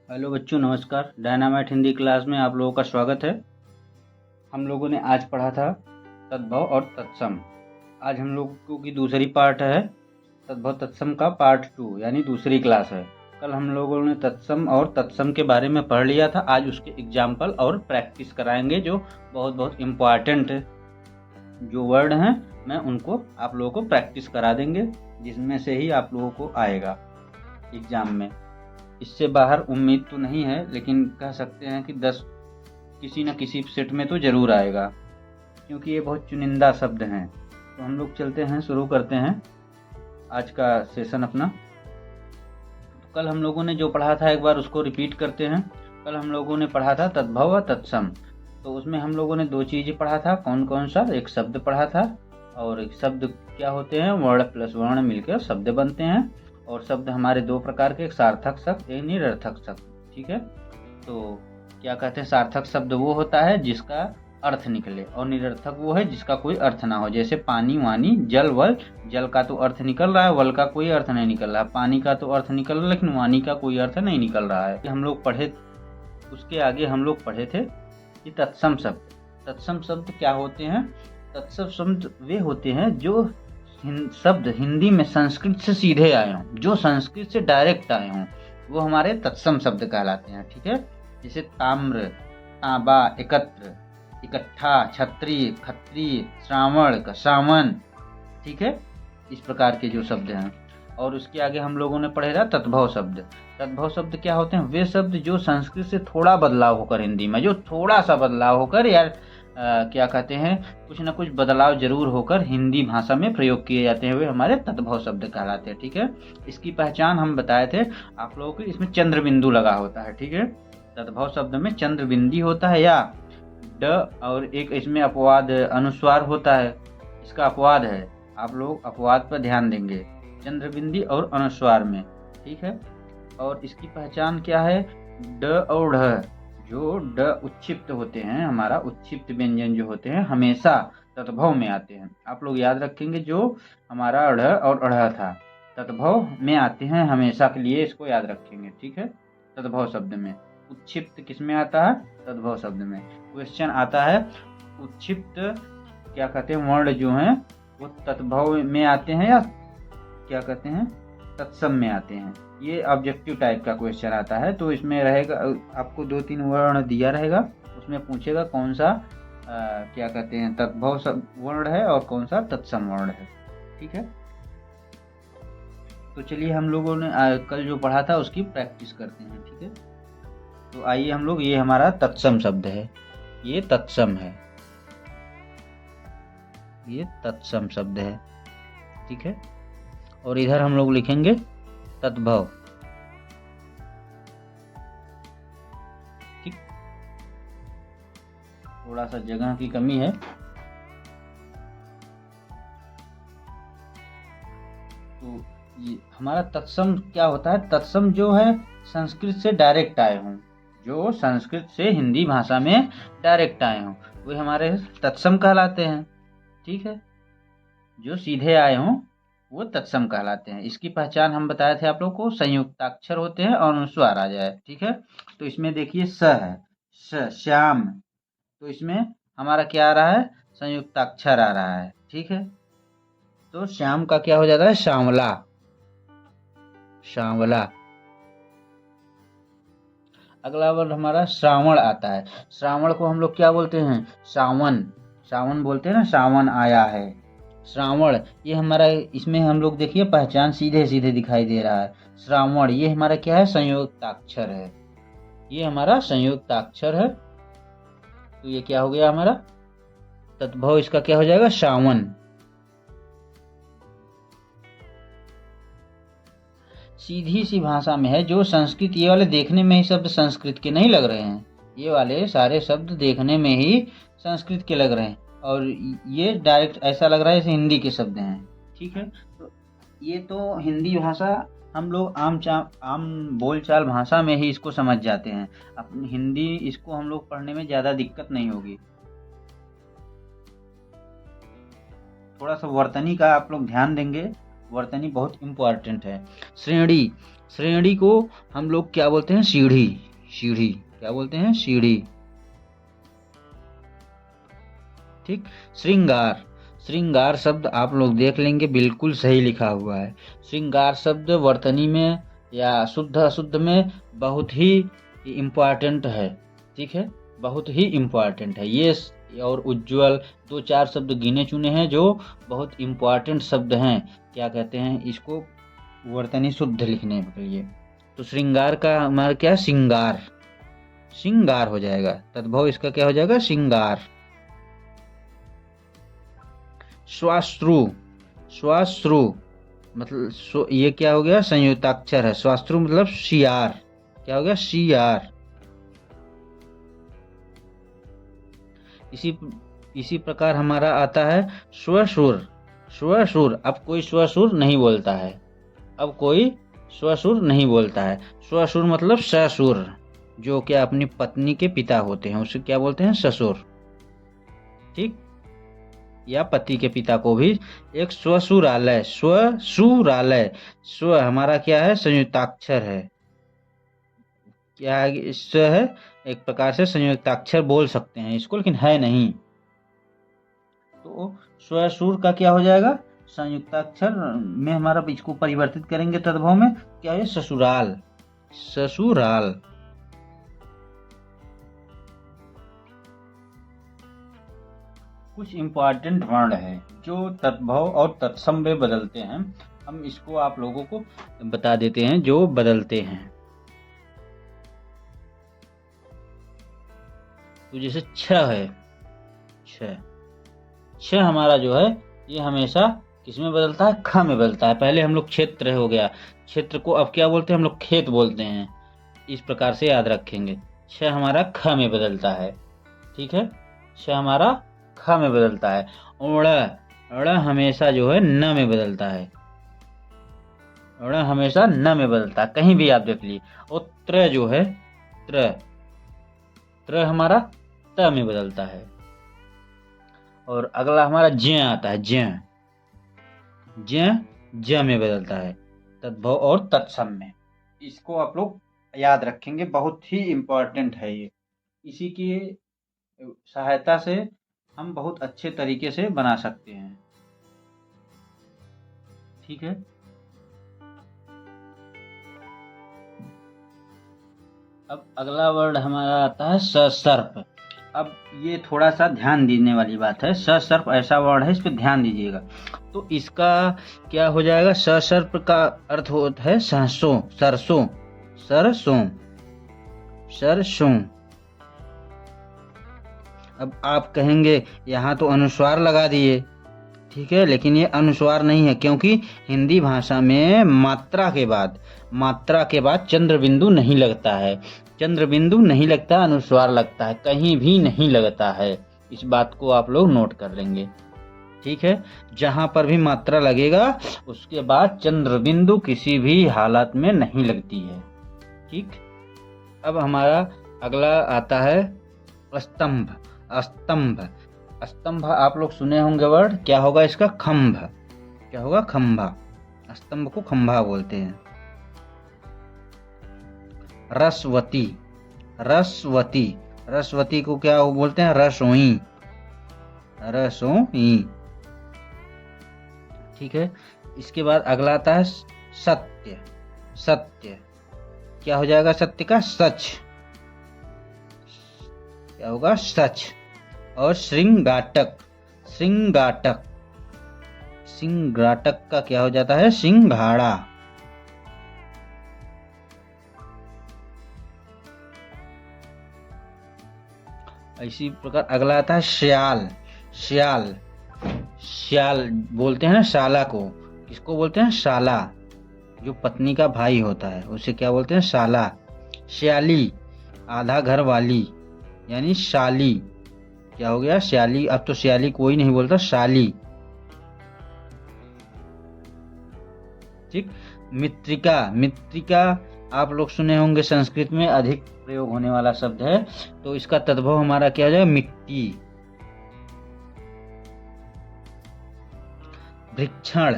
Hello बच्चों, नमस्कार। Dynamite Hindi class में आप लोगों का स्वागत है। हम लोगों ने आज पढ़ा था तद्भव और तत्सम। आज हम लोगों की दूसरी पार्ट है तद्भव तत्सम का पार्ट 2, यानी दूसरी क्लास है। कल हम लोगों ने तत्सम और तत्सम के बारे में पढ़ लिया था। आज उसके एग्जाम्पल और प्रैक्टिस कराएंगे, जो बहुत बहुत इम्पॉर्टेंट जो वर्ड हैं मैं उनको आप लोगों को प्रैक्टिस करा देंगे, जिसमें से ही आप लोगों को आएगा एग्जाम में। इससे बाहर उम्मीद तो नहीं है, लेकिन कह सकते हैं कि 10 किसी न किसी सेट में तो ज़रूर आएगा, क्योंकि ये बहुत चुनिंदा शब्द हैं। तो हम लोग चलते हैं, शुरू करते हैं आज का सेशन अपना। तो कल हम लोगों ने जो पढ़ा था एक बार उसको रिपीट करते हैं। कल हम लोगों ने पढ़ा था तद्भव व तत्सम। तो उसमें हम लोगों ने दो चीज़ें पढ़ा था। कौन कौन सा? एक शब्द पढ़ा था, और एक शब्द क्या होते हैं, वर्ण प्लस वर्ण मिलकर शब्द बनते हैं। और शब्द हमारे दो प्रकार के, एक सार्थक शब्द, एक निरर्थक शब्द। ठीक है, तो क्या कहते हैं, सार्थक शब्द वो होता है जिसका अर्थ निकले, और निरर्थक वो है जिसका कोई अर्थ ना हो। जैसे पानी, वानी, जल, वल। जल का तो अर्थ निकल रहा है, वल का कोई अर्थ नहीं निकल रहा है। पानी का तो अर्थ निकल रहा है, लेकिन वानी का कोई अर्थ नहीं निकल रहा है। हम लोग पढ़े, उसके आगे हम लोग पढ़े थे कि तत्सम शब्द। तत्सम शब्द क्या होते हैं? तत्सम शब्द वे होते हैं जो शब्द हिंदी में संस्कृत से सीधे आए हों, जो संस्कृत से डायरेक्ट आए हों, वो हमारे तत्सम शब्द कहलाते हैं। ठीक है, जैसे ताम्र, तांबा, एकत्र, इकट्ठा, क्षत्रिय, खत्रिय, श्रावण का श्रावण। ठीक है, इस प्रकार के जो शब्द हैं। और उसके आगे हम लोगों ने पढ़े था तद्भव शब्द। तद्भव शब्द क्या होते हैं? वे शब्द जो संस्कृत से थोड़ा बदलाव होकर हिंदी में, जो थोड़ा सा बदलाव होकर, या क्या कहते हैं, कुछ ना कुछ बदलाव जरूर होकर हिंदी भाषा में प्रयोग किए जाते हैं, वे हमारे तद्भव शब्द कहलाते हैं। ठीक है, इसकी पहचान हम बताए थे आप लोगों को, इसमें चंद्र बिंदु लगा होता है। ठीक है, तद्भव शब्द में चंद्र बिंदी होता है, या ड, और एक इसमें अपवाद अनुस्वार होता है, इसका अपवाद है। आप लोग अपवाद पर ध्यान देंगे, चंद्र बिंदी और अनुस्वार में। ठीक है, और इसकी पहचान क्या है? ड और ढ, जो ड उच्छिप्त होते हैं, हमारा उच्छिप्त व्यंजन जो होते हैं हमेशा तद्भव में आते हैं। आप लोग याद रखेंगे, जो हमारा ढ़ और अढ़ था तद्भव में आते हैं हमेशा के लिए, इसको याद रखेंगे। ठीक है, तद्भव शब्द में। उच्छिप्त किस में आता है? तद्भव शब्द में। क्वेश्चन आता है, उच्छिप्त क्या कहते हैं, वर्ण जो हैं वो तद्भव में आते हैं या क्या कहते हैं, तत्सम में आते हैं? ये ऑब्जेक्टिव टाइप का क्वेश्चन आता है। तो इसमें रहेगा, आपको 2-3 वर्ण दिया रहेगा, उसमें पूछेगा कौन सा क्या कहते हैं, तद्भव वर्ण है और कौन सा तत्सम वर्ण है। ठीक है, तो चलिए हम लोगों ने कल जो पढ़ा था उसकी प्रैक्टिस करते हैं। ठीक है, तो आइए हम लोग, ये हमारा तत्सम शब्द है, ये तत्सम है, ये तत्सम शब्द है। ठीक है, और इधर हम लोग लिखेंगे तद्भव। ठीक, थोड़ा सा जगह की कमी है, तो ये हमारा तत्सम क्या होता है? तत्सम जो है संस्कृत से डायरेक्ट आए हों, जो संस्कृत से हिंदी भाषा में डायरेक्ट आए हों, वे हमारे तत्सम कहलाते हैं। ठीक है, जो सीधे आए हों वो तत्सम कहलाते हैं। इसकी पहचान हम बताए थे आप लोग को, संयुक्ताक्षर होते हैं और अनुस्वार आ जाए। ठीक है, तो इसमें देखिए स है, स, श्याम, तो इसमें हमारा क्या आ रहा है? संयुक्ताक्षर आ रहा है। ठीक है, तो श्याम का क्या हो जाता है? श्यामला, श्यामला। अगला वर्ड हमारा श्रावण आता है। श्रावण को हम लोग क्या बोलते हैं? सावन, सावन बोलते हैं ना, सावन आया है, श्रावण। ये हमारा, इसमें हम लोग देखिए पहचान सीधे सीधे दिखाई दे रहा है। श्रावण, ये हमारा क्या है? संयुक्ताक्षर है, ये हमारा संयुक्ताक्षर है। तो ये क्या हो गया हमारा तद्भव, इसका क्या हो जाएगा? सावन। सीधी सी भाषा में है, जो संस्कृत, ये वाले देखने में ही शब्द संस्कृत के नहीं लग रहे हैं, ये वाले सारे शब्द देखने में ही संस्कृत के लग रहे हैं, और ये डायरेक्ट ऐसा लग रहा है जैसे हिंदी के शब्द हैं। ठीक है, तो ये तो हिंदी भाषा हम लोग आम बोलचाल भाषा में ही इसको समझ जाते हैं। अपनी हिंदी, इसको हम लोग पढ़ने में ज़्यादा दिक्कत नहीं होगी। थोड़ा सा वर्तनी का आप लोग ध्यान देंगे, वर्तनी बहुत इम्पोर्टेंट है। श्रेणी, श्रेणी को हम लोग क्या बोलते हैं? सीढ़ी। सीढ़ी क्या बोलते हैं? सीढ़ी। ठीक। श्रृंगार, श्रृंगार शब्द आप लोग देख लेंगे, बिल्कुल सही लिखा हुआ है। श्रृंगार शब्द वर्तनी में या शुद्ध अशुद्ध में बहुत ही इम्पोर्टेंट है। ठीक है, बहुत ही इम्पोर्टेंट है ये। और उज्ज्वल, दो चार शब्द गिने चुने हैं जो बहुत इम्पोर्टेंट शब्द हैं। क्या कहते हैं इसको? वर्तनी शुद्ध लिखने के लिए। तो श्रृंगार का हमारा क्या? श्रृंगार। श्रृंगार हो जाएगा, तद्भव इसका क्या हो जाएगा? श्रृंगार। श्वाश्रु, श्वाश्रु मतलब ये क्या हो गया? संयुक्ताक्षर है। श्वाश्रु मतलब शियार। क्या हो गया? शियार। इसी प्रकार हमारा आता है स्वसुर। स्वसुर, अब कोई स्वसुर नहीं बोलता है। अब कोई स्वसुर नहीं बोलता है। स्वसुर मतलब ससुर, जो कि अपनी पत्नी के पिता होते हैं, उसे क्या बोलते हैं? ससुर। ठीक, या पति के पिता को भी एक स्वसुरालय। स्वसुरालय, स्व हमारा क्या है? संयुक्ताक्षर है। क्या है? स्व है, एक प्रकार से संयुक्ताक्षर बोल सकते हैं इसको, लेकिन है नहीं। तो स्वसुर का क्या हो जाएगा? संयुक्ताक्षर में हमारा इसको परिवर्तित करेंगे तद्भव में, क्या है? ससुराल। ससुराल। कुछ इम्पोर्टेंट वर्ण है जो तद्भव और तत्सम में बदलते हैं। हम इसको आप लोगों को बता देते हैं जो बदलते हैं। तो जैसे छ है, छ, छ हमारा जो है ये हमेशा किस में बदलता है? ख में बदलता है। पहले हम लोग क्षेत्र हो गया, क्षेत्र को अब क्या बोलते हैं? हम लोग खेत बोलते हैं। इस प्रकार से याद रखेंगे। छ हमारा ख में बदलता है। ठीक है, छ हमारा ख में बदलता है। ड़, ड़ हमेशा जो है न में बदलता है। ड़ हमेशा न में बदलता है, कहीं भी आप देख लीजिए। और त्र जो है, त्र, त्र हमारा त में बदलता है। और अगला हमारा ज्य आता है। ज्य, ज्य ज में बदलता है, तद्भव और तत्सम में। इसको आप लोग याद रखेंगे, बहुत ही इम्पोर्टेंट है ये। इसी की सहायता से हम बहुत अच्छे तरीके से बना सकते हैं। ठीक है, अब अगला वर्ड हमारा आता है ससर्प। अब ये थोड़ा सा ध्यान देने वाली बात है। ससर्प ऐसा वर्ड है, इस पर ध्यान दीजिएगा। तो इसका क्या हो जाएगा? ससर्प का अर्थ होता है सरसों। सरसों, सरसों, सरसों। अब आप कहेंगे यहाँ तो अनुस्वार लगा दिए। ठीक है, लेकिन ये अनुस्वार नहीं है, क्योंकि हिंदी भाषा में मात्रा के बाद चंद्र बिंदु नहीं लगता है। चंद्र बिंदु नहीं लगता, अनुस्वार लगता है, कहीं भी नहीं लगता है। इस बात को आप लोग नोट कर लेंगे। ठीक है, जहां पर भी मात्रा लगेगा उसके बाद चंद्र बिंदु किसी भी हालत में नहीं लगती है। ठीक, अब हमारा अगला आता है स्तंभ। स्तंभ, स्तंभ आप लोग सुने होंगे वर्ड, क्या होगा इसका? खंभ। क्या होगा? खंभा। स्तंभ को खंभा बोलते हैं। रसवती, रसवती, रसवती को क्या बोलते हैं? रसोई, रसोई। ठीक है, इसके बाद अगला आता है सत्य। सत्य क्या हो जाएगा? सत्य का सच। क्या होगा? सच। और श्रृंगाटक, श्रृंगाटक, श्रृंगाटक का क्या हो जाता है? सिंघाड़ा। इसी प्रकार अगला आता है श्याल। श्याल, श्याल बोलते हैं ना शाला को। किसको बोलते हैं? शाला, जो पत्नी का भाई होता है उसे क्या बोलते हैं? शाला। श्याली, आधा घर वाली, यानी शाली। क्या हो गया? श्याली। अब तो श्याली कोई नहीं बोलता, शाली। ठीक, मित्रिका। मित्रिका आप लोग सुने होंगे, संस्कृत में अधिक प्रयोग होने वाला शब्द है। तो इसका तद्भव हमारा क्या हो जाएगा? मिट्टी। भृक्षण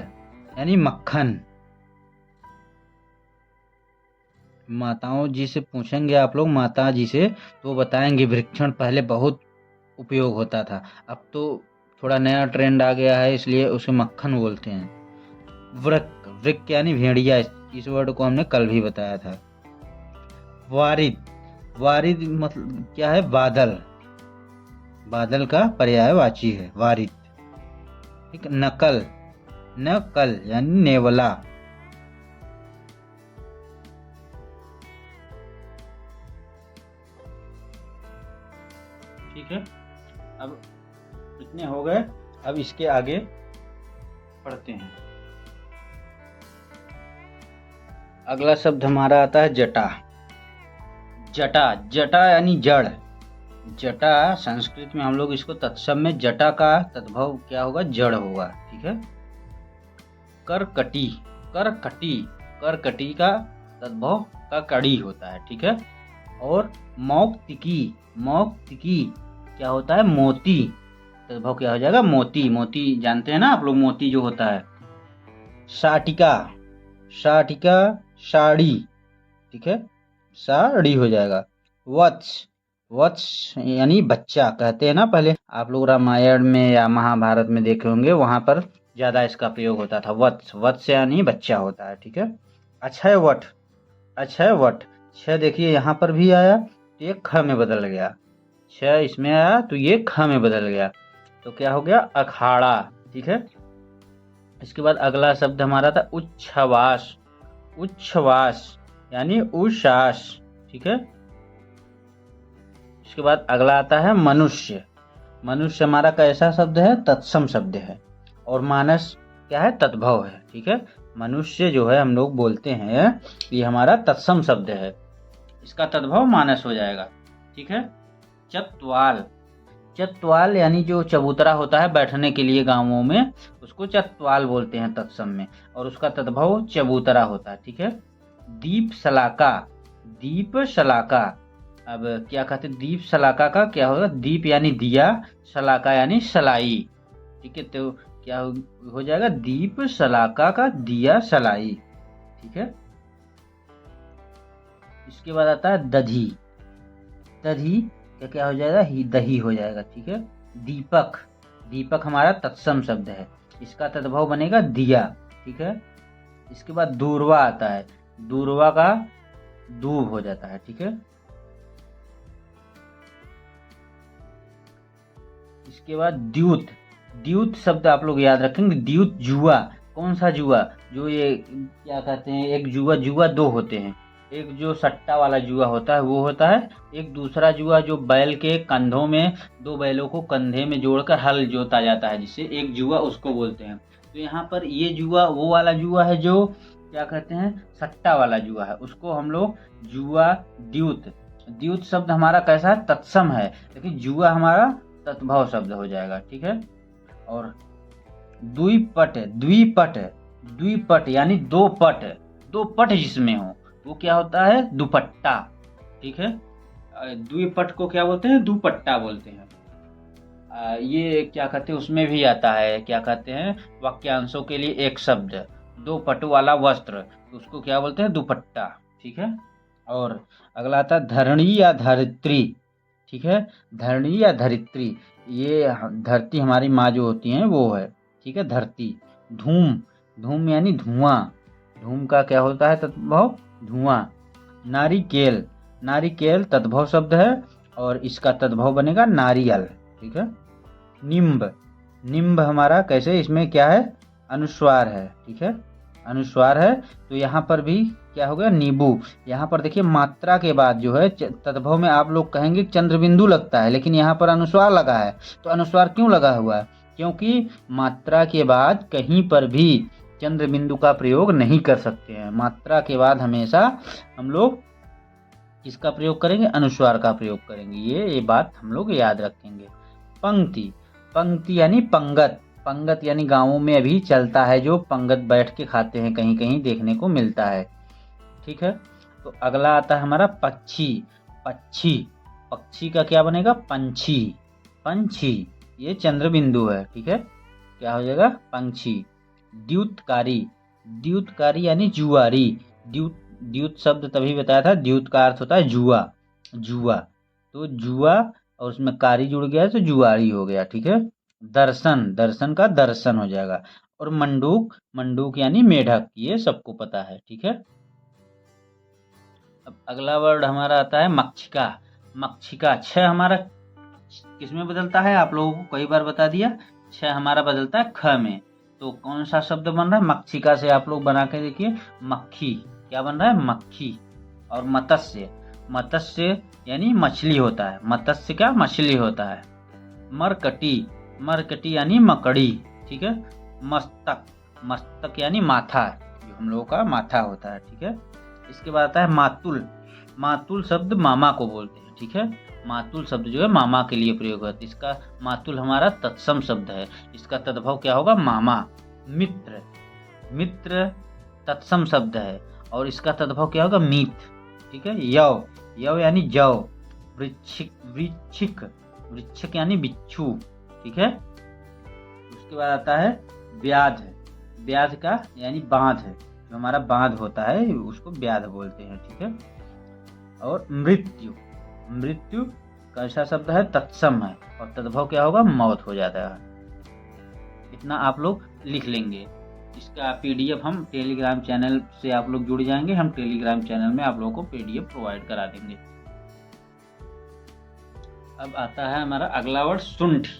यानी मक्खन। माताओं जी से पूछेंगे आप लोग, माता जी से, तो बताएंगे वृक्षण पहले बहुत उपयोग होता था, अब तो थोड़ा नया ट्रेंड आ गया है इसलिए उसे मक्खन बोलते हैं। वृक, वृक यानी भेड़िया, इस वर्ड को हमने कल भी बताया था। वारिद, वारिद मतलब क्या है? बादल, बादल का पर्यायवाची है वारिद। ठीक, नकल, नकल यानी नेवला। ठीक है, अब इतने हो गए, अब इसके आगे पढ़ते हैं। अगला शब्द हमारा आता है जटा। जटा, जटा यानी जड़। जटा संस्कृत में हम लोग इसको तत्सम में जटा का तद्भव क्या होगा? जड़ होगा। ठीक है, करकटी, करकटी, करकटी का तद्भव का कड़ी होता है। ठीक है, और मौक्तिकी, मौक्तिकी क्या होता है? मोती, तद्भव क्या हो जाएगा? मोती, मोती जानते हैं ना आप लोग, मोती जो होता है। शाटिका, शाटिका साड़ी। ठीक है, साड़ी हो जाएगा। वत्स, वत्स यानी बच्चा, कहते हैं ना पहले आप लोग रामायण में या महाभारत में देखे होंगे, वहां पर ज्यादा इसका प्रयोग होता था। वत्स, वत्स यानी बच्चा होता है। ठीक है, अक्षय वट, अक्षय वट, छह देखिए यहाँ पर भी आया तो ये ख में बदल गया, छह इसमें आया तो ये ख में बदल गया, तो क्या हो गया? अखाड़ा। ठीक है, इसके बाद अगला शब्द हमारा था उच्छ्वास, उच्छ्वास यानी उश्वास। ठीक है, इसके बाद अगला आता है मनुष्य। मनुष्य हमारा कैसा शब्द है? तत्सम शब्द है, और मानस क्या है? तद्भव है। ठीक है, मनुष्य जो है हम लोग बोलते हैं, ये हमारा तत्सम शब्द है, इसका तद्भव मानस हो जाएगा। ठीक है, चत्वाल, चत्वाल यानी जो चबूतरा होता है बैठने के लिए गांवों में, उसको चत्वाल बोलते हैं तत्सम में, और उसका तद्भव चबूतरा होता है। ठीक है, दीप शलाका, दीप शलाका, अब क्या कहते हैं? दीप शलाका का क्या होगा? दीप यानी दिया, शलाका यानी सलाई। ठीक है, तो क्या हो जाएगा? दीप शलाका का दिया सलाई। ठीक है, इसके बाद आता है दधी, दधी क्या हो जाएगा? ही दही हो जाएगा। ठीक है, दीपक, दीपक हमारा तत्सम शब्द है, इसका तद्भव बनेगा दिया। ठीक है, इसके बाद दूरवा आता है, दूरवा का दूब हो जाता है। ठीक है, इसके बाद द्यूत, द्यूत शब्द आप लोग याद रखेंगे। द्यूत जुआ, कौन सा जुआ? जो ये क्या कहते हैं, एक जुआ, जुआ दो होते हैं, एक जो सट्टा वाला जुआ होता है वो होता है, एक दूसरा जुआ जो बैल के कंधों में, दो बैलों को कंधे में जोड़कर हल जोता जाता है जिससे, एक जुआ, उसको बोलते हैं। तो यहाँ पर ये जुआ वो वाला जुआ है जो क्या कहते हैं? सट्टा वाला जुआ है, उसको हम लोग जुआ द्यूत, द्यूत शब्द हमारा कैसा है? तत्सम है, लेकिन जुआ हमारा तत्भव शब्द हो जाएगा। ठीक है, और द्विपट, द्विपट, द्विपट यानी दो पट, दो पट जिसमें हो वो क्या होता है? दुपट्टा। ठीक है, द्विपट को क्या बोलते हैं? दुपट्टा बोलते हैं। ये क्या कहते हैं? उसमें भी आता है, क्या कहते हैं? वाक्यांशों के लिए एक शब्द, दो पट वाला वस्त्र, तो उसको क्या बोलते हैं? दुपट्टा। ठीक है, और अगला आता है धरणी या धरित्री। ठीक है, धरणी या धरित्री, ये धरती हमारी माँ जो होती हैं वो है। ठीक है, धरती। धूम, धूम यानी धुआं, धूम का क्या होता है तद्भव? धुआं। नारिकेल, नारिकेल तद्भव शब्द है और इसका तद्भव बनेगा नारियल। ठीक है, निम्ब, निम्ब हमारा कैसे? इसमें क्या है? अनुस्वार है। ठीक है, अनुस्वार है, तो यहाँ पर भी क्या हो गया? नींबू। यहाँ पर देखिए मात्रा के बाद जो है तद्भव में आप लोग कहेंगे चंद्र बिंदु लगता है, लेकिन यहाँ पर अनुस्वार लगा है। तो अनुस्वार क्यों लगा हुआ है? क्योंकि मात्रा के बाद कहीं पर भी चंद्र बिंदु का प्रयोग नहीं कर सकते हैं, मात्रा के बाद हमेशा हम लोग किसका प्रयोग करेंगे? अनुस्वार का प्रयोग करेंगे। ये बात हम लोग याद रखेंगे। पंक्ति, पंक्ति यानी पंगत, पंगत यानी गांवों में अभी चलता है जो पंगत बैठ के खाते हैं, कहीं कहीं देखने को मिलता है। ठीक है, तो अगला आता है हमारा पक्षी, पक्षी, पक्षी का क्या बनेगा? पंछी, पंछी, ये चंद्र बिंदु है। ठीक है, क्या हो जाएगा? पंछी। द्यूतकारी, द्यूतकारी यानी जुआरी, द्यूत द्यूत शब्द तभी बताया था, द्यूत का अर्थ होता है जुआ, जुआ। तो जुआ और उसमें कारी जुड़ गया तो जुआरी हो गया, ठीक है। दर्शन, दर्शन का दर्शन हो जाएगा। और मंडूक, मंडूक यानी मेढक, ये सबको पता है, ठीक है। अब अगला वर्ड हमारा आता है मक्षिका। मक्षिका, छ हमारा किसमें बदलता है, आप लोगों को कई बार बता दिया। छ हमारा बदलता है ख में। तो कौन सा शब्द बन रहा है, मक्षिका से आप लोग बना के देखिए, मक्खी, क्या बन रहा है, मक्खी। और मत्स्य, मत्स्य यानी मछली होता है, मत्स्य क्या, मछली होता है। मरकटी, मरकटी यानी मकड़ी, ठीक है। मस्तक, मस्तक यानी माथा, जो हम लोगों का माथा होता है, ठीक है। इसके बाद आता है मातुल। मातुल शब्द मामा को बोलते हैं, ठीक है। मातुल शब्द जो है मामा के लिए प्रयोग होता है। इसका मातुल हमारा तत्सम शब्द है, इसका तद्भव क्या होगा, मामा। मित्र, मित्र तत्सम शब्द है और इसका तद्भव क्या होगा, मीत, ठीक है। यव, यव यानी जव। वृश्चिक, वृश्चिक, वृश्चिक यानी बिच्छू, ठीक है। उसके बाद आता है व्याध। व्याध का यानी बांध, जो हमारा बांध होता है उसको व्याध बोलते हैं, ठीक है। और मृत्यु, मृत्यु कैसा शब्द है, तत्सम है और तद्भव क्या होगा, मौत हो जाता है। इतना आप लोग लिख लेंगे। इसका पीडीएफ हम टेलीग्राम चैनल से आप लोग जुड़ जाएंगे, हम टेलीग्राम चैनल में आप लोगों को पीडीएफ प्रोवाइड करा देंगे। अब आता है हमारा अगला वर्ड सुंठी।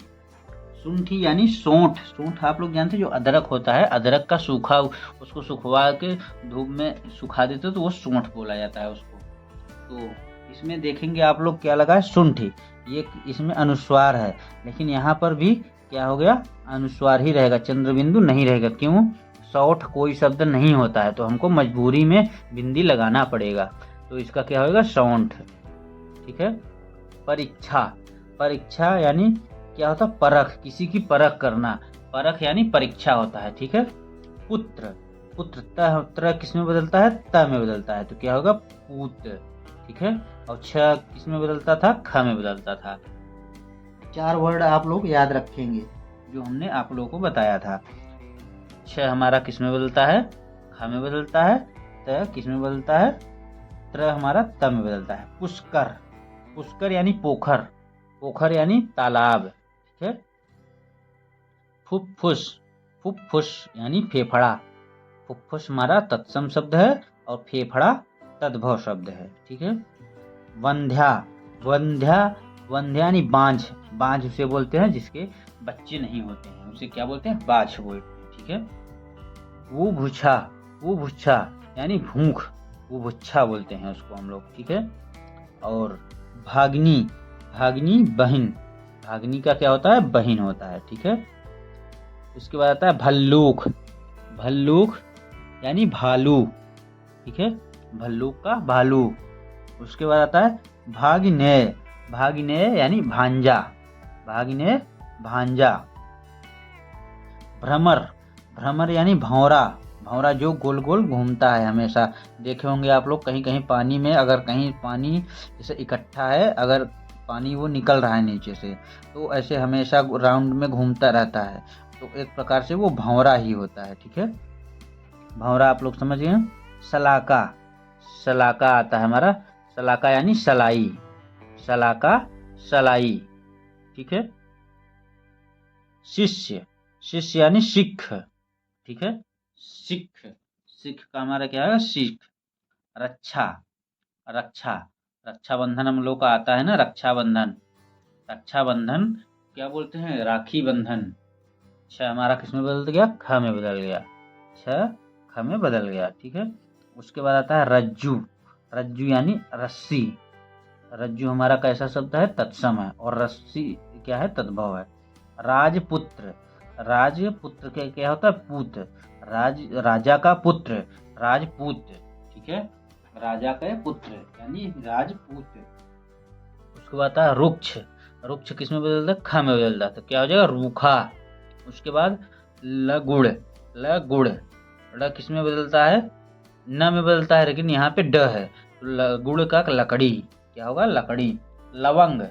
सुंठी यानी सोंठ। सोंठ आप लोग जानते हैं, जो अदरक होता है, अदरक का सूखा, उसको सुखवा के धूप में सुखा देते हो तो वो सोंठ बोला जाता है उसको। तो इसमें देखेंगे आप लोग क्या लगा है, सुंठी। ये इसमें अनुस्वार है, लेकिन यहाँ पर भी क्या हो गया, अनुस्वार ही रहेगा, चंद्र बिंदु नहीं रहेगा। क्यों, सौठ कोई शब्द नहीं होता है तो हमको मजबूरी में बिंदी लगाना पड़ेगा, तो इसका क्या होगा, सौंठ, ठीक है। परीक्षा, परीक्षा यानी क्या होता है, परख, किसी की परख करना, परख यानी परीक्षा होता है, ठीक है। पुत्र, पुत्र त किस में बदलता है, त में बदलता है, तो क्या होगा, पूत, ठीक है। और छ किस में बदलता था, ख में बदलता था। 4 वर्ड आप लोग याद रखेंगे जो हमने आप लोगों को बताया था। छ हमारा किस में बदलता है, ख में बदलता है। त किस में बदलता है, त्र हमारा त में बदलता है। पुष्कर, पुष्कर यानी पोखर, पोखर यानी तालाब, ठीक है। फुफ्फुस, फुफ्फुस यानी फेफड़ा, फुफ्फुस हमारा तत्सम शब्द है और फेफड़ा तद्भव शब्द है, ठीक है। वंध्या, वंध्या, वंध्या यानी बांझ, बांझ उसे बोलते हैं जिसके बच्चे नहीं होते हैं, उसे क्या बोलते हैं, बाझ बोलते हैं, ठीक है। वो भुच्छा, वो भुच्छा यानी भूख, वो भुच्छा बोलते हैं उसको हम लोग, ठीक है। और भागनी, भागनी बहन, भागनी का क्या होता है, बहन होता है, ठीक है। उसके बाद आता है भल्लूक, भल्लूक यानी भालू, ठीक है, भल्लूक का भालू। उसके बाद आता है भागिने, भागिने यानी भांजा, भागिने भांजा। भ्रमर, भ्रमर यानी भौरा, भौरा जो गोल गोल घूमता है हमेशा, देखे होंगे आप लोग कहीं कहीं पानी में, अगर कहीं पानी जैसे इकट्ठा है, अगर पानी वो निकल रहा है नीचे से, तो ऐसे हमेशा राउंड में घूमता रहता है, तो एक प्रकार से वो भौरा ही होता है, ठीक है। भौरा आप लोग समझ गए। सलाका, सलाका आता है हमारा, सलाका यानी सलाई, सलाका सलाई, ठीक है। शिष्य, शिष्य यानी सिख, ठीक है, सिख, सिख का हमारा क्या है, सिख। रक्षा, रक्षा, रक्षाबंधन हम लोग का आता है ना, रक्षाबंधन, रक्षाबंधन क्या बोलते हैं, राखी बंधन। छ हमारा किस में बदल गया, ख में बदल गया, छ ख में बदल गया, ठीक है। उसके बाद आता है रज्जू, रज्जू यानी रस्सी, रज्जू हमारा कैसा शब्द है, तत्सम है और रस्सी क्या है, तद्भव है। राजपुत्र, राजपुत्र के क्या होता है, पूत, राज राजा का पुत्र, राजपूत, ठीक है, राजा का पुत्र यानी राजपूत। उसके बाद आता है रुक्ष, रुक्ष किस में बदलता है, ख में बदलता है, तो क्या हो जाएगा, रूखा। उसके बाद लगुड़, लगुड़, ड़ किस में बदलता है, न में बदलता है, लेकिन यहाँ पे ड है, तो गुड़ का लकड़ी क्या होगा, लकड़ी। लवंग,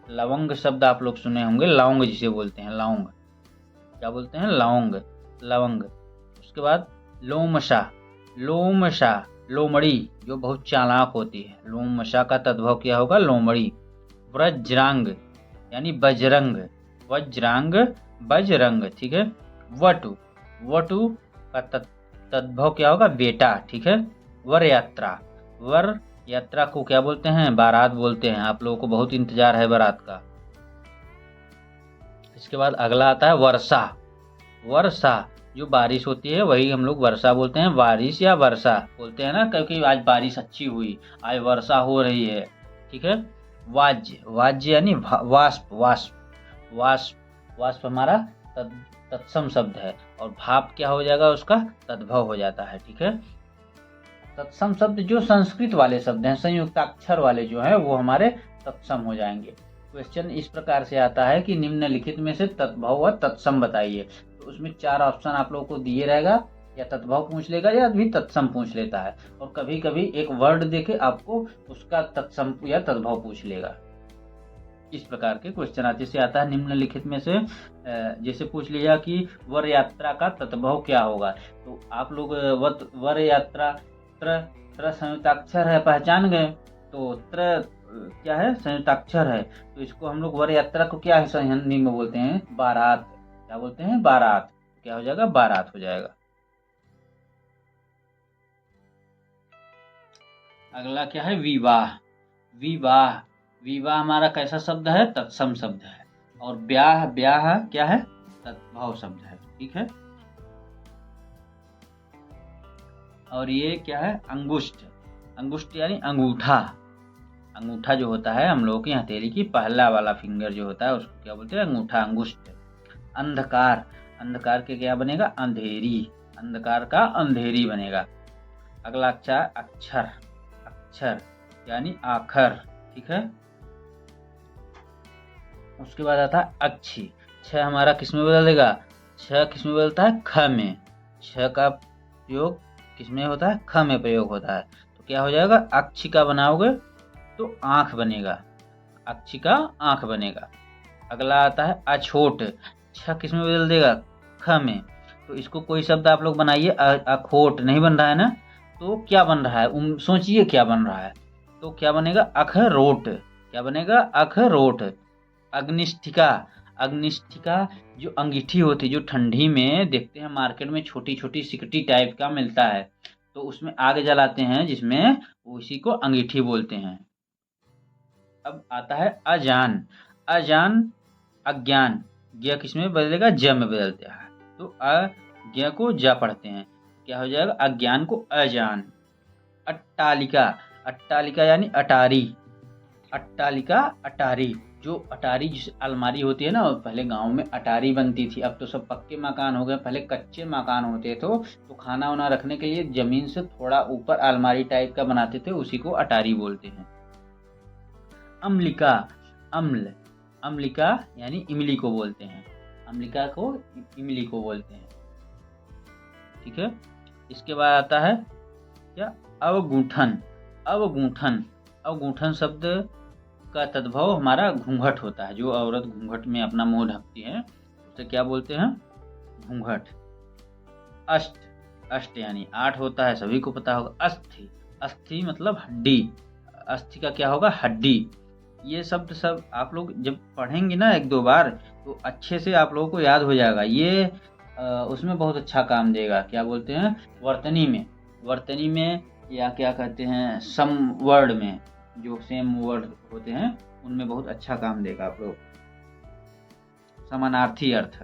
लवंग शब्द आप लोग सुने होंगे, लौंग जिसे बोलते हैं, लौंग, क्या बोलते हैं, लौंग, लवंग। उसके बाद लोमशा, लोमशा, लोमड़ी जो बहुत चालाक होती है, लोमशा का तद्भव क्या होगा, लोमड़ी। वज्रांग यानी बजरंग, वज्रांग बजरंग, ठीक है। वटु, वटु का तद्भव क्या होगा, बेटा, ठीक है। वर यात्रा, वर यात्रा को क्या बोलते हैं, बारात बोलते हैं। आप लोगों को बहुत इंतजार है बारात का। इसके बाद अगला आता है वर्षा, वर्षा जो बारिश होती है वही हम लोग वर्षा बोलते हैं, बारिश या वर्षा बोलते हैं ना, क्योंकि आज बारिश अच्छी हुई, आज वर्षा हो रही है, ठीक है। वाज्य, वाज्य यानी वाष्प, वाष्प, वाष्प, वाष्प हमारा तत्सम शब्द है, और भाप क्या हो जाएगा, उसका तद्भव हो जाता है, ठीक है। तत्सम शब्द जो संस्कृत वाले शब्द हैं, संयुक्ताक्षर वाले जो हैं, वो हमारे तत्सम हो जाएंगे। क्वेश्चन इस प्रकार से आता है कि निम्नलिखित में से तद्भव व तत्सम बताइए। तो उसमें 4 ऑप्शन आप लोगों को दिए रहेगा, या तद्भव पूछ लेगा या भी तत्सम पूछ लेता है, और कभी कभी एक वर्ड देके आपको उसका तत्सम या तद्भव पूछ लेगा। इस प्रकार के क्वेश्चन आते से आता है निम्नलिखित में से, जैसे पूछ लिया कि वर यात्रा का तद्भव क्या होगा, तो आप लोग वर यात्रा, त्र संयुक्ताक्षर है, पहचान गए। तो त्र क्या है, संयुक्ताक्षर है, तो इसको हम लोग वर यात्रा को क्या है हिंदी में बोलते हैं, बारात। क्या बोलते हैं, बारात। क्या हो जाएगा, बारात हो जाएगा। अगला क्या है, विवाह, विवाह, विवाह हमारा कैसा शब्द है, तत्सम शब्द है, और ब्याह, ब्याह क्या है, तद्भव शब्द है, ठीक है। और ये क्या है, अंगुष्ठ, अंगुष्ठ यानी अंगूठा, अंगूठा जो होता है हम लोगों की हथेली की पहला वाला फिंगर जो होता है उसको क्या बोलते हैं, अंगूठा, अंगुष्ठ। अंधकार, अंधकार के क्या बनेगा, अंधेरी, अंधकार का अंधेरी बनेगा। अगला अक्षर, अक्षर, अक्षर यानी आखर, ठीक है। उसके बाद आता है अक्षी, छ हमारा किस में बदलेगा, छ किस में बदलता है, ख में। छ का प्रयोग किस में होता है, ख में प्रयोग होता है, तो क्या हो जाएगा, अक्षी का बनाओगे तो आंख बनेगा, अक्षी का आंख बनेगा। अगला आता है अछोट, छ किस में बदल देगा, ख में। तो इसको कोई शब्द आप लोग बनाइए, अखोट नहीं बन रहा है ना, तो क्या बन रहा है, सोचिए क्या बन रहा है, तो क्या बनेगा, अखरोट। क्या बनेगा, अखरोट। अग्निष्ठिका, अग्निष्ठिका जो अंगीठी होती है, जो ठंडी में देखते हैं मार्केट में छोटी छोटी सिकटी टाइप का मिलता है, तो उसमें आग जलाते हैं जिसमें, उसी को अंगीठी बोलते हैं। अब आता है अजान, अजान अज्ञान, ज्ञ किस में बदलेगा, ज में बदलता है, तो अज्ञ को ज पढ़ते हैं, क्या हो जाएगा, अज्ञान को अजान। अट्टालिका, अट्टालिका यानी अटारी, अट्टालिका अटारी, जो अटारी जिस अलमारी होती है ना, पहले गांव में अटारी बनती थी, अब तो सब पक्के मकान हो गए, पहले कच्चे मकान होते तो खाना वाना रखने के लिए जमीन से थोड़ा ऊपर अलमारी टाइप का बनाते थे, उसी को अटारी बोलते हैं। अम्लिका, अम्ल, अम्लिका यानी इमली को बोलते हैं, अम्लिका को इमली को बोलते हैं, ठीक है। इसके बाद आता है क्या, अवगूंठन, अवगूंठन, अवगूंठन शब्द का तद्भव हमारा घूंघट होता है, जो औरत घूंघट में अपना मुंह ढकती है उसे क्या बोलते हैं, घूंघट। अष्ट, अष्ट यानी 8 होता है, सभी को पता होगा। अस्थि, अस्थि मतलब हड्डी, अस्थि का क्या होगा, हड्डी। ये शब्द सब आप लोग जब पढ़ेंगे ना 1-2 बार, तो अच्छे से आप लोगों को याद हो जाएगा। ये उसमें बहुत अच्छा काम देगा, क्या बोलते हैं, वर्तनी में, वर्तनी में, या क्या कहते हैं, सम वर्ड में, जो सेम वर्ड होते हैं उनमें बहुत अच्छा काम देगा आप लोग। समानार्थी अर्थ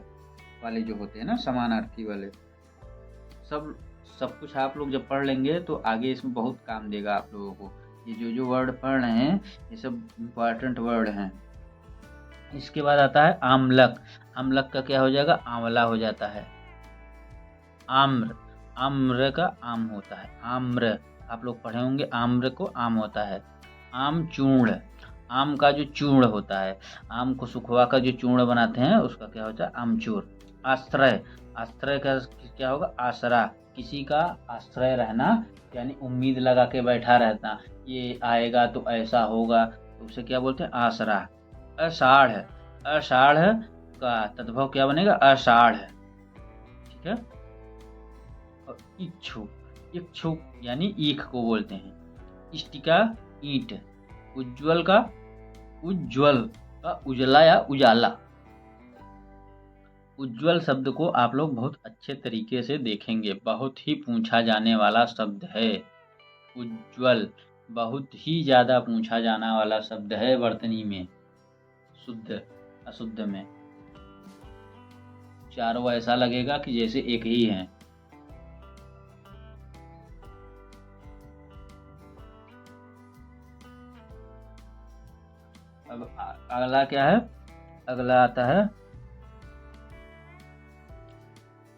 वाले जो होते हैं ना, समानार्थी वाले, सब कुछ आप लोग जब पढ़ लेंगे तो आगे इसमें बहुत काम देगा आप लोगों को। ये जो वर्ड पढ़ रहे हैं ये सब इम्पोर्टेंट वर्ड हैं। इसके बाद आता है आमलक, आमलक का क्या हो जाएगा, आंवला हो जाता है। आम्र, आम्र का आम होता है, आम्र आप लोग पढ़े होंगे, आम्र को आम होता है। आम चूर्ण, आम का जो चूर्ण होता है, आम को सुखवा कर जो चूर्ण बनाते हैं उसका क्या होता है, आमचूर। आश्रय, आश्रय का क्या होगा, आसरा, किसी का आश्रय रहना, यानी उम्मीद लगा के बैठा रहता, ये आएगा तो ऐसा होगा, तो उसे क्या बोलते हैं, आसरा। अषाढ़, अषाढ़ का तद्भव क्या बनेगा, अषाढ़, ठीक है। और इच्छु, इक्षुक यानी ईख को बोलते हैं। इष्टिका ईंट। उज्ज्वल का उज्ज्वल का उजला या उजाला। उज्ज्वल शब्द को आप लोग बहुत अच्छे तरीके से देखेंगे, बहुत ही पूछा जाने वाला शब्द है। उज्ज्वल बहुत ही ज़्यादा पूछा जाने वाला शब्द है वर्तनी में, शुद्ध अशुद्ध में। चारों ऐसा लगेगा कि जैसे एक ही हैं। अब अगला क्या है? अगला आता है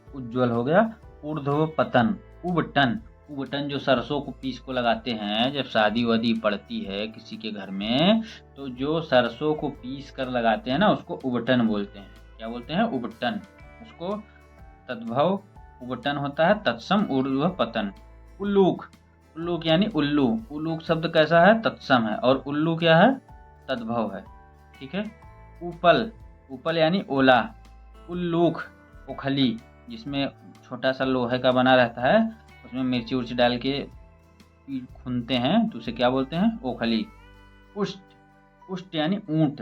उज्ज्वल हो गया। ऊर्ध्व पतन, उबटन। उबटन जो सरसों को पीस को लगाते हैं जब शादी वादी पड़ती है किसी के घर में, तो जो सरसों को पीस कर लगाते हैं ना, उसको उबटन बोलते हैं। क्या बोलते हैं? उबटन। उसको तद्भव उबटन होता है। तत्सम ऊर्ध्व पतन। उल्लूक। उल्लूक यानी उल्लू। उल्लूक शब्द कैसा है? तत्सम है। और उल्लू क्या है? तद्भव है। ठीक है। उपल। उपल यानी ओला। उल्लूक ओखली, जिसमें छोटा सा लोहे का बना रहता है, उसमें मिर्ची उर्ची डाल के खूनते हैं, तो उसे क्या बोलते हैं? ओखली। उष्ट। उष्ट यानी ऊंट।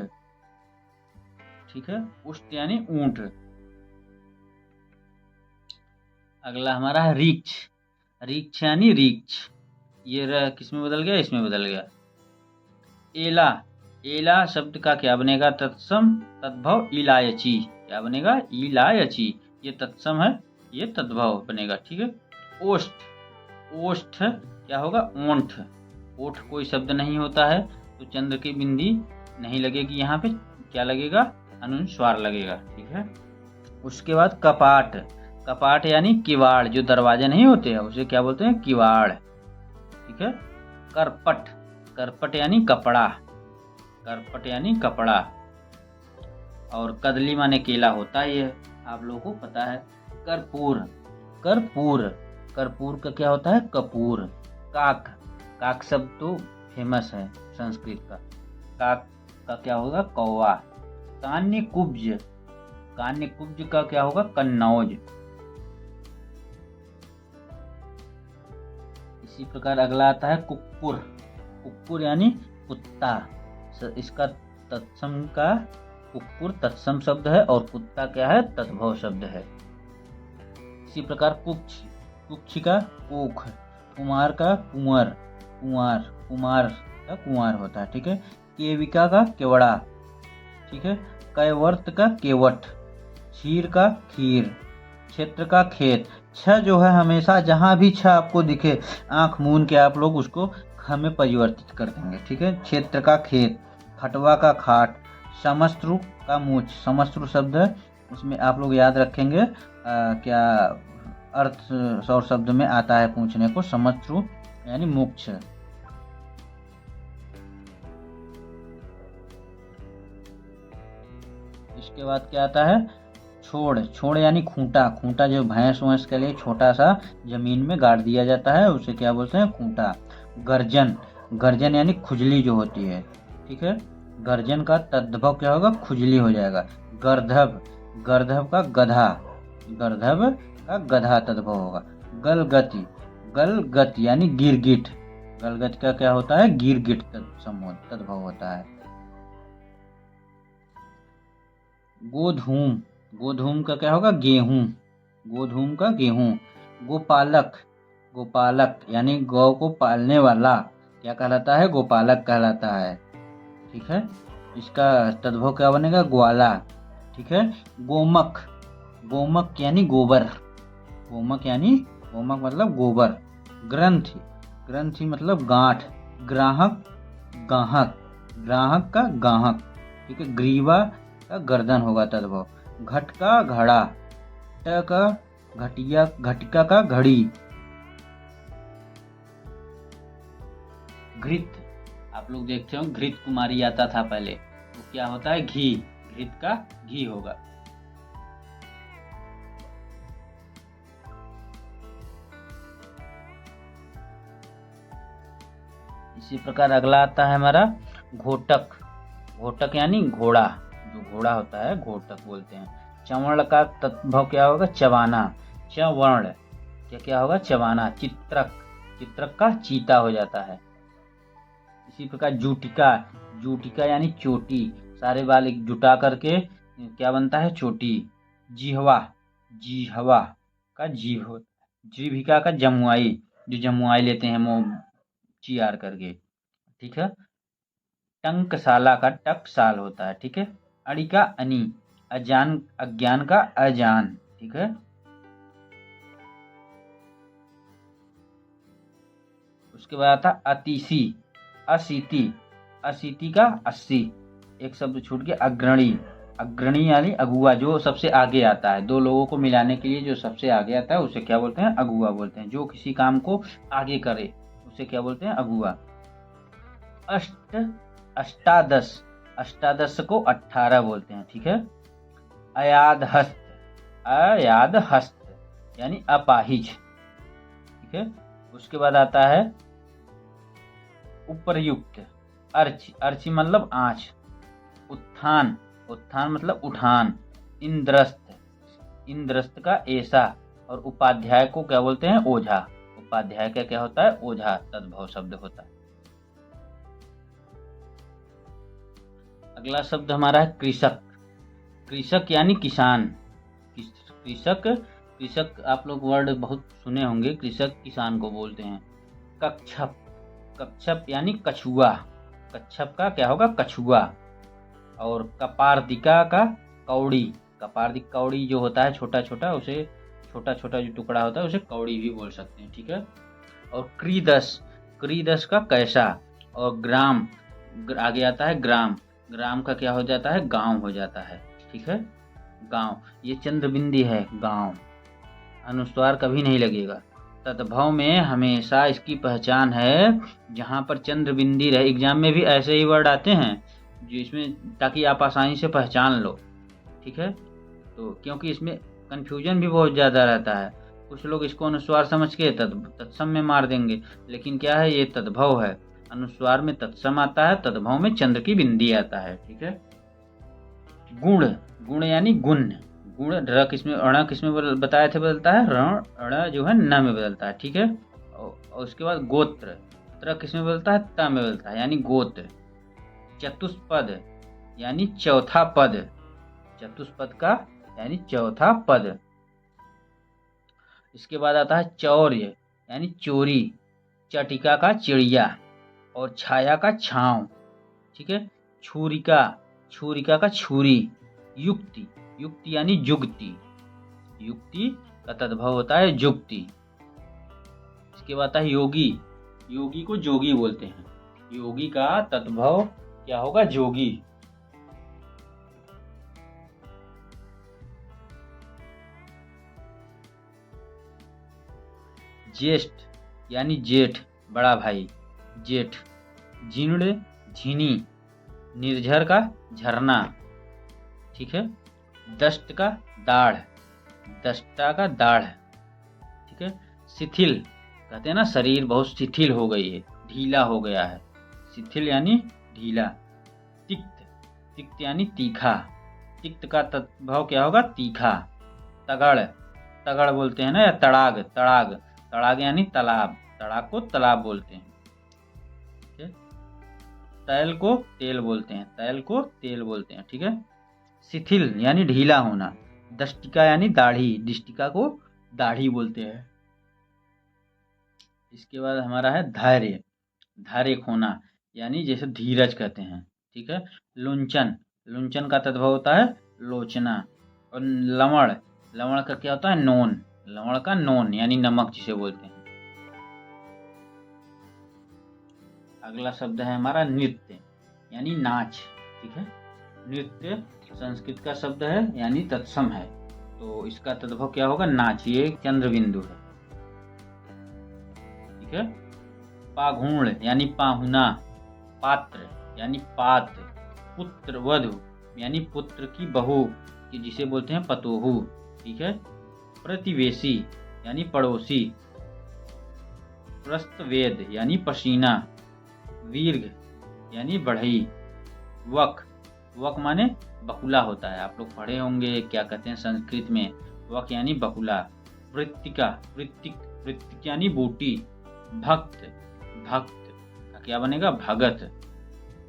ठीक है। उष्ट यानी ऊंट। अगला हमारा है रीछ। रीछ यानी रीछ। ये किसमें बदल गया? इसमें बदल गया। एला। एला शब्द का क्या बनेगा? तत्सम तद्भव इलायची। क्या बनेगा? इलायची। ये तत्सम है, ये तद्भव बनेगा। ठीक है। ओष्ठ। ओष्ठ क्या होगा? ओंठ। ओठ कोई शब्द नहीं होता है, तो चंद्र की बिंदी नहीं लगेगी यहाँ पे। क्या लगेगा? अनुस्वार लगेगा। ठीक है। उसके बाद कपाट। कपाट यानी किवाड़। जो दरवाजे नहीं होते हैं उसे क्या बोलते हैं? किवाड़। ठीक है। करपट। करपट यानी कपड़ा। करपट यानी कपड़ा। और कदली माने केला होता ही है, आप लोगों को पता है। कर्पूर। कर्पूर। कर्पूर का क्या होता है? कपूर। काक। काक शब्द तो फेमस है संस्कृत का। काक का क्या होगा? कौवा। कान्य कुब्ज। कान्य कुब्ज का क्या होगा? कन्नौज। इसी प्रकार अगला आता है कुक्कुर। कुक्कुर यानी कुत्ता। इसका तत्सम का कुक्कुर तत्सम शब्द है, और कुत्ता क्या है? तद्भव शब्द है। इसी प्रकार कुक्ष। कुक्ष का कुख। कुमार का कुंवर। कुंवार। कुमार का कुंवार होता है। ठीक है। केविका का केवड़ा। ठीक है। कैवर्त का केवट। क्षीर का खीर। क्षेत्र का खेत। छ जो है हमेशा जहां भी छ आपको दिखे, आंख मूंद के आप लोग उसको ख में परिवर्तित कर देंगे। ठीक है। क्षेत्र का खेत। खटवा का खाट। समश्रु का मूछ। समश्रु शब्द है, उसमें आप लोग याद रखेंगे क्या अर्थ और शब्द में आता है पूछने को। समश्रु यानी मोक्ष। इसके बाद क्या आता है? छोड़। छोड़ यानी खूंटा। खूंटा जो भैंस वैंस के लिए छोटा सा जमीन में गाड़ दिया जाता है, उसे क्या बोलते हैं? खूंटा। गर्जन। गर्जन यानी खुजली जो होती है। ठीक है। गर्जन का तद्भव क्या होगा? खुजली हो जाएगा। गर्धव। गर्धव का गधा। गर्धव का गधा तद्भव होगा। गलगति। गलगति यानी गिरगिट। गलगति का क्या होता है? गिरगिट तद्भव होता है। गोधूम। गोधूम का क्या होगा? गेहूं। गोधूम का गेहूं। गोपालक। गोपालक यानी गौ को पालने वाला क्या कहलाता है? गोपालक कहलाता है। ठीक है। इसका तद्भव क्या बनेगा? ग्वाला। ठीक है। गोमक। गोमक यानी गोबर। गोमक यानी गोमक मतलब गोबर। ग्रंथि। ग्रंथि मतलब गांठ। ग्राहक। गाहक। ग्राहक का गाहक। ठीक है। ग्रीवा का गर्दन होगा तद्भव। घट का घड़ा। ट का घटिया। घटिका का घड़ी। घृत। आप लोग देखते हो घृत कुमारी आता था पहले, तो क्या होता है? घी। घृत का घी होगा। इसी प्रकार अगला आता है हमारा घोटक। घोटक यानी घोड़ा। जो घोड़ा होता है घोटक बोलते हैं। चवर्ण का तद्भव क्या होगा? चबाना। चवर्ण। क्या क्या होगा, चबाना। चित्रक, चित्रक का चीता हो जाता है। इसी प्रकार जूटिका, जूटिका यानी चोटी, सारे बाल एक जुटा करके क्या बनता है, चोटी। जिह्वा, जिह्वा का जीभ हो, जीभिका का जमुआई, जो जमुआई लेते हैं मुंह चियार करके, ठीक है। टंकशाला का टकसाल होता है, ठीक है। अणि का अनि, अजान, अज्ञान का अजान, ठीक है। उसके बाद आता अतिशी, अशीति, अशीति का 80, एक शब्द छूट गया, अग्रणी, अग्रणी यानी अगुआ, जो सबसे आगे आता है। दो लोगों को मिलाने के लिए जो सबसे आगे आता है उसे क्या बोलते हैं, अगुआ बोलते हैं। जो किसी काम को आगे करे उसे क्या बोलते हैं, अगुआ। अष्ट, अष्टादश, अष्टादश को 18 बोलते हैं, ठीक है। अयाद हस्त, अयाद हस्त यानी अपाहिज, ठीक है। उसके बाद आता है उपर्युक्त, अर्ची, अर्ची मतलब आँच। उत्थान, उत्थान मतलब उठान। इंद्रस्त, इंद्रस्त का ऐसा। और उपाध्याय को क्या बोलते हैं, ओझा। उपाध्याय का क्या होता है, ओझा, तद्भव शब्द होता है। अगला शब्द हमारा है कृषक, कृषक यानी किसान। कृषक, कृषक आप लोग वर्ड बहुत सुने होंगे, कृषक किसान को बोलते हैं। कच्छप, कच्छप यानी कछुआ, कच्छप का क्या होगा, कछुआ। और कपार्दिका का कौड़ी, कपार्दिक कौड़ी जो होता है छोटा छोटा, उसे छोटा छोटा जो टुकड़ा होता है उसे कौड़ी भी बोल सकते हैं, ठीक है। और क्रीदस, क्रीदस का कैसा। और ग्राम, आगे आता है ग्राम, ग्राम का क्या हो जाता है, गांव हो जाता है, ठीक है। गांव, ये चंद्रबिंदी है, गांव, अनुस्वार कभी नहीं लगेगा। तद्भव में हमेशा इसकी पहचान है जहाँ पर चंद्रबिंदी रहे। एग्जाम में भी ऐसे ही वर्ड आते हैं जो इसमें, ताकि आप आसानी से पहचान लो, ठीक है। तो क्योंकि इसमें कन्फ्यूजन भी बहुत ज़्यादा रहता है, कुछ लोग इसको अनुस्वार समझ के तत्सम में मार देंगे, लेकिन क्या है, ये तद्भव है। अनुस्वार में तत्सम आता है, तद्भव में चंद्र की बिंदी आता है, ठीक है। गुण, गुण यानी गुण, गुण। र किसमें, अण किसमें बताए थे, बदलता है रण, अण जो है न में बदलता है, ठीक है। और उसके बाद गोत्र, त्र किसमें बदलता है, त में बदलता है, यानी गोत्र। चतुष्पद यानी चौथा पद, चतुष्पद का यानी चौथा पद। इसके बाद आता है चौर्य यानी चोरी, चटिका का चिड़िया और छाया का छांव, ठीक है। छुरिका, छुरिका का छुरी। युक्ति, युक्ति यानी जुक्ति, युक्ति का तद्भव होता है जुक्ति। इसके बाद आता है योगी, योगी को जोगी बोलते हैं, योगी का तद्भव क्या होगा, जोगी। ज्येष्ठ यानी जेठ, बड़ा भाई, जेठ। जीर्ण, झीनी, निर्झर का झरना, ठीक है। दष्ट का दाढ़, दष्टा का दाढ़, ठीक है। शिथिल, कहते हैं ना शरीर बहुत शिथिल हो गई है, ढीला हो गया है, शिथिल यानी ढीला। तिक्त, तिक्त यानी तीखा, तिक्त का तद्भव क्या होगा, तीखा। तगड़, तगड़ बोलते हैं ना, या तड़ाग, तड़ाग, तड़ाग यानी तालाब, तड़ाग को तालाब बोलते हैं, ठीक है। तैल को तेल बोलते हैं, तैल को तेल बोलते हैं, ठीक है। शिथिल यानी ढीला होना। दष्टिका यानी दाढ़ी, दिष्टिका को दाढ़ी बोलते हैं। इसके बाद हमारा है धैर्य, धैर्य खोना यानी जैसे धीरज कहते हैं, ठीक है। लुंचन, लुंचन का तद्भव होता है लोचना। और लवण, लवण का क्या होता है, नोन, लवण का नोन यानी नमक जिसे बोलते हैं। अगला शब्द है हमारा नृत्य यानी नाच, ठीक है। नृत्य संस्कृत का शब्द है यानी तत्सम है, तो इसका तद्भव क्या होगा, नाच। ये एक चंद्र बिंदु है, ठीक है। पाघूण यानी पाहुना, पात्र यानी पात्र, पुत्र वधु यानी पुत्र की बहू, कि जिसे बोलते हैं पतोहू, ठीक है। प्रतिवेशी यानी पड़ोसी। प्रस्तवेद यानी पसीना। वीर्घ यानी बढ़ई। वक, वक माने बकुला होता है, आप लोग पढ़े होंगे, क्या कहते हैं संस्कृत में, वक यानी बकुला। वृत्तिका, वृत्तिक, वृत्तिक यानी बूटी। भक्त, भक्त का क्या बनेगा? भगत।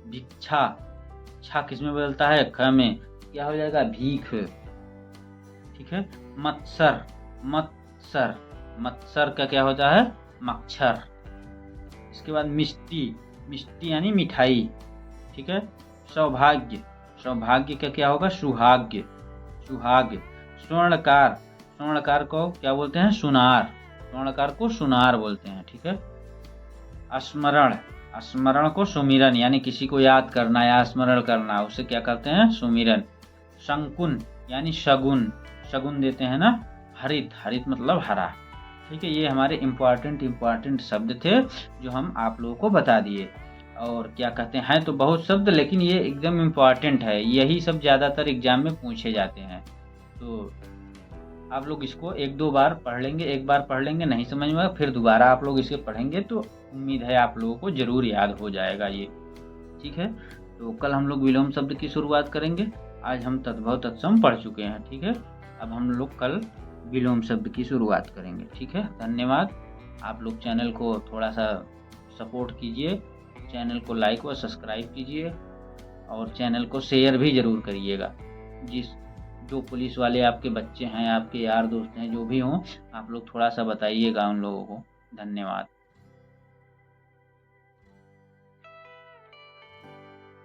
भिक्षा, छा किस में बदलता है? ख में, क्या हो जाएगा? भीख। ठीक है। मत्सर, मत्सर, मत्सर का क्या होता है? मच्छर। इसके बाद मिष्टी, मिष्टी यानी मिठाई। ठीक है। सौभाग्य, सौभाग्य का क्या होगा? सुहाग्य, सुहाग्य। स्वर्णकार, स्वर्णकार को क्या बोलते हैं? सुनार, स्वर्णकार को सुनार बोलते हैं। ठीक है। स्मरण, स्मरण को सुमिरन, यानी किसी को याद करना या स्मरण करना, उसे क्या कहते हैं? सुमिरन। शंकुन यानी शगुन, शगुन देते हैं ना। हरित, हरित मतलब हरा। ठीक है। ये हमारे इम्पोर्टेंट शब्द थे जो हम आप लोगों को बता दिए। और क्या कहते हैं तो बहुत शब्द, लेकिन ये एकदम इम्पोर्टेंट है, यही सब ज़्यादातर एग्जाम में पूछे जाते हैं। तो आप लोग इसको एक दो बार पढ़ लेंगे, एक बार पढ़ लेंगे नहीं समझ में फिर दोबारा आप लोग इसे पढ़ेंगे तो उम्मीद है आप लोगों को जरूर याद हो जाएगा ये। ठीक है। तो कल हम लोग विलोम शब्द की शुरुआत करेंगे। आज हम तद्भव तत्सम पढ़ चुके हैं। ठीक है। अब हम लोग कल विलोम शब्द की शुरुआत करेंगे। ठीक है। धन्यवाद। आप लोग चैनल को थोड़ा सा सपोर्ट कीजिए, चैनल को लाइक व सब्सक्राइब कीजिए और चैनल को शेयर भी ज़रूर करिएगा। जो पुलिस वाले आपके बच्चे हैं, आपके यार दोस्त हैं, जो भी हों, आप लोग थोड़ा सा बताइएगा उन लोगों को। धन्यवाद।